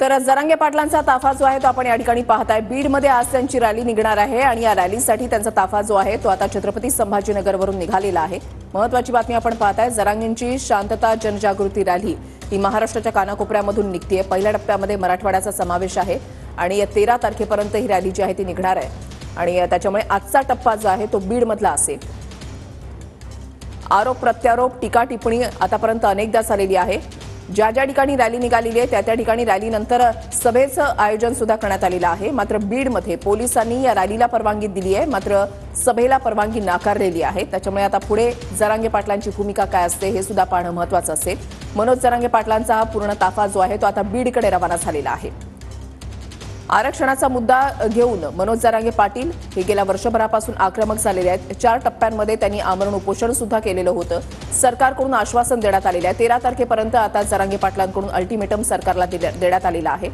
तर जरांगे पाटलांचा ताफा जो आहे तो आपण या ठिकाणी पाहताय। बीडमध्ये आज त्यांची रॅली निघणार आहे आणि या रॅलीसाठी त्यांचा ताफा जो आहे तो आता छत्रपती संभाजीनगरवरून निघालेला आहे। महत्त्वाची बातमी आपण पाहताय, जरांगेंची शांतता जनजागृती रॅली ही महाराष्ट्राच्या कानाकोपऱ्यामधून निघतेय। पहिल्या टप्प्यामध्ये मराठवाड्याचा समावेश आहे आणि 13 तारखेपर्यंत ही रॅली जी आहे ती निघणार आहे आणि त्याच्यामुळे आजचा टप्पा जो आहे तो बीडमधला असेल। आरोप प्रत्यारोप टीका टिप्पणी आतापर्यंत अनेकदा झालेली आहे। ज्या ज्या ठिकाणी रॅली निघालेली आहे त्या ठिकाणी रॅलीनंतर सभेचं आयोजन सुद्धा करण्यात आलेलं आहे। मात्र बीडमध्ये पोलिसांनी या रॅलीला परवानगी दिली आहे, मात्र सभेला परवानगी नाकारलेली आहे। त्याच्यामुळे आता पुढे जरांगे पाटलांची भूमिका काय असते हे सुद्धा पाहणं महत्त्वाचं असेल। मनोज जरांगे पाटलांचा हा पूर्ण ताफा जो आहे तो आता बीडकडे रवाना झालेला आहे। आरक्षणाचा मुद्दा घेऊन मनोज जरांगे पाटील हे गेल्या वर्षभरापासून आक्रमक झालेले आहेत। 4 टप्प्यांमध्ये त्यांनी आमरण उपोषण सुद्धा केलेलं होतं। सरकारकडून आश्वासन देण्यात आलेलं आहे। 13 तारखेपर्यंत आता जरांगे पाटलांकडून अल्टिमेटम सरकारला देण्यात आलेला आहे।